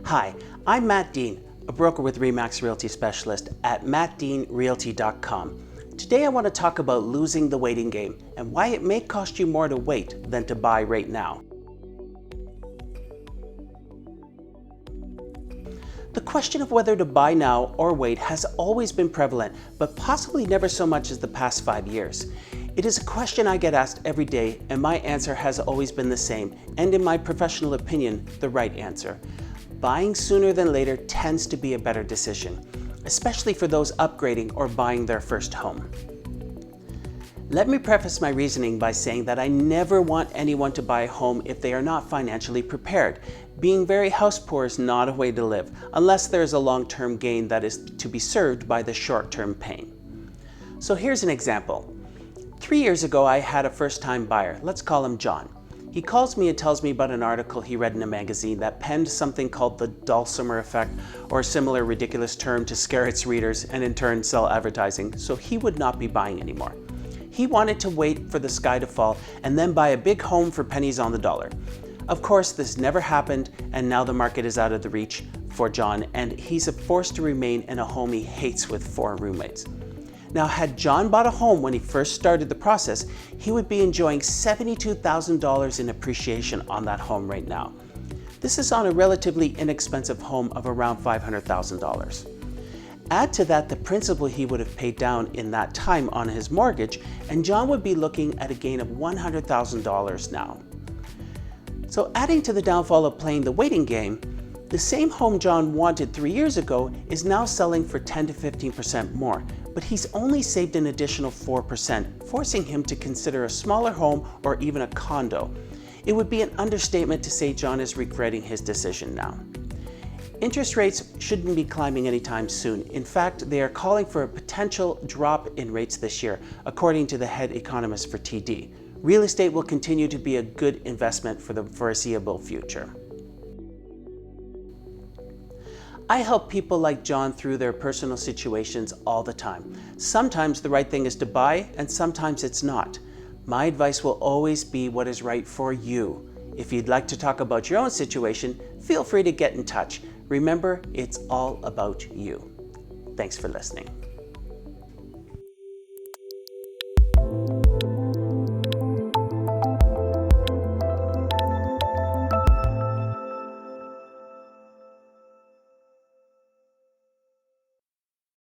Hi, I'm Matt Dean, a broker with RE/MAX Realty Specialist at mattdeanrealty.com. Today I want to talk about losing the waiting game and why it may cost you more to wait than to buy right now. The question of whether to buy now or wait has always been prevalent, but possibly never so much as the past 5 years. It is a question I get asked every day, and my answer has always been the same, and in my professional opinion, the right answer. Buying sooner than later tends to be a better decision, especially for those upgrading or buying their first home. Let me preface my reasoning by saying that I never want anyone to buy a home if they are not financially prepared. Being very house poor is not a way to live, unless there is a long-term gain that is to be served by the short-term pain. So here's an example. 3 years ago, I had a first-time buyer. Let's call him John. He calls me and tells me about an article he read in a magazine that penned something called the Dulcimer Effect, or a similar ridiculous term to scare its readers and in turn sell advertising, so he would not be buying anymore. He wanted to wait for the sky to fall and then buy a big home for pennies on the dollar. Of course, this never happened, and now the market is out of the reach for John, and he's forced to remain in a home he hates with 4 roommates. Now, had John bought a home when he first started the process, he would be enjoying $72,000 in appreciation on that home right now. This is on a relatively inexpensive home of around $500,000. Add to that the principal he would have paid down in that time on his mortgage, and John would be looking at a gain of $100,000 now. So adding to the downfall of playing the waiting game, the same home John wanted 3 years ago is now selling for 10 to 15% more, but he's only saved an additional 4%, forcing him to consider a smaller home or even a condo. It would be an understatement to say John is regretting his decision now. Interest rates shouldn't be climbing anytime soon. In fact, they are calling for a potential drop in rates this year, according to the Head Economist for TD. Real estate will continue to be a good investment for the foreseeable future. I help people like John through their personal situations all the time. Sometimes the right thing is to buy, and sometimes it's not. My advice will always be what is right for you. If you'd like to talk about your own situation, feel free to get in touch. Remember, it's all about you. Thanks for listening.